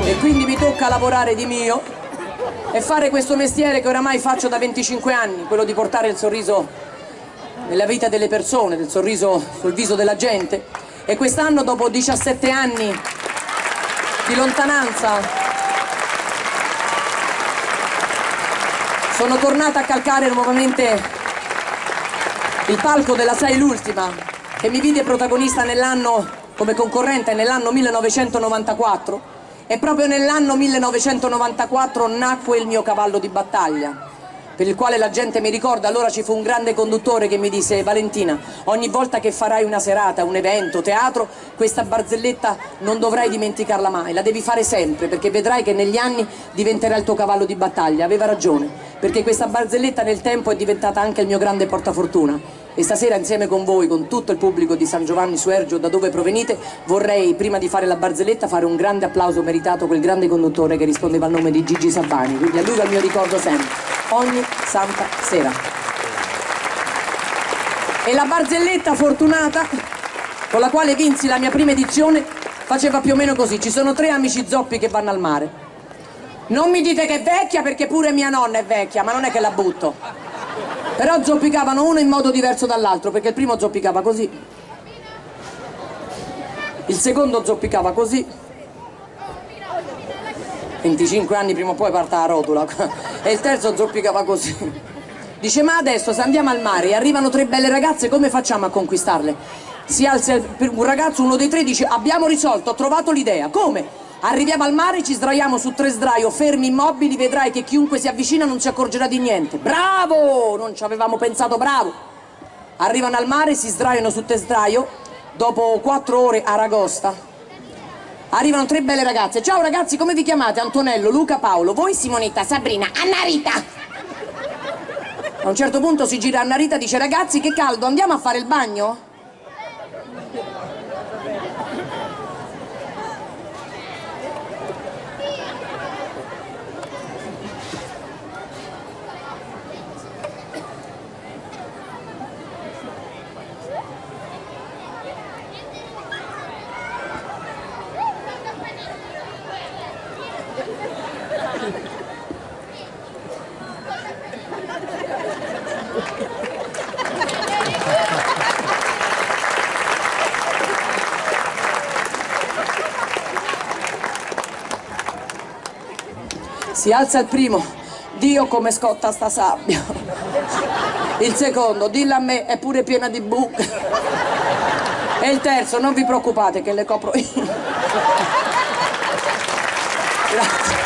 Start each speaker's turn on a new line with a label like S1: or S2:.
S1: e quindi mi tocca lavorare di mio e fare questo mestiere che oramai faccio da 25 anni, quello di portare il sorriso nella vita delle persone, del sorriso sul viso della gente. E quest'anno, dopo 17 anni di lontananza, sono tornata a calcare nuovamente il palco della Sai l'Ultima, che mi vide protagonista nell'anno, come concorrente nell'anno 1994, e proprio nell'anno 1994 nacque il mio cavallo di battaglia, per il quale la gente mi ricorda. Allora ci fu un grande conduttore che mi disse: Valentina, ogni volta che farai una serata, un evento, teatro, questa barzelletta non dovrai dimenticarla mai, la devi fare sempre, perché vedrai che negli anni diventerà il tuo cavallo di battaglia. Aveva ragione, perché questa barzelletta nel tempo è diventata anche il mio grande portafortuna. E stasera, insieme con voi, con tutto il pubblico di San Giovanni su Ergio, da dove provenite, vorrei, prima di fare la barzelletta, fare un grande applauso meritato a quel grande conduttore che rispondeva al nome di Gigi Sabbani. Quindi a lui il mio ricordo sempre, ogni santa sera. E la barzelletta fortunata, con la quale vinsi la mia prima edizione, faceva più o meno così: ci sono 3 amici zoppi che vanno al mare. Non mi dite che è vecchia, perché pure mia nonna è vecchia, ma non è che la butto. Però zoppicavano uno in modo diverso dall'altro, perché il primo zoppicava così, il secondo zoppicava così, 25 anni prima o poi parte la rotula, e il terzo zoppicava così. Dice: ma adesso se andiamo al mare e arrivano 3 belle ragazze, come facciamo a conquistarle? Si alza un ragazzo, uno dei 3, dice: abbiamo risolto, ho trovato l'idea. Come? Arriviamo al mare, ci sdraiamo su 3 sdraio fermi immobili, vedrai che chiunque si avvicina non si accorgerà di niente. Bravo! Non ci avevamo pensato, bravo! Arrivano al mare, si sdraiano su 3 sdraio, dopo 4 ore a Ragosta arrivano 3 belle ragazze. Ciao ragazzi, come vi chiamate? Antonello, Luca, Paolo. Voi? Simonetta, Sabrina, Annarita. A un certo punto si gira Annarita e dice: ragazzi, che caldo, andiamo a fare il bagno? Si alza il primo: Dio come scotta sta sabbia. Il secondo: dilla a me, è pure piena di buche. E il terzo: non vi preoccupate che le copro io. Grazie.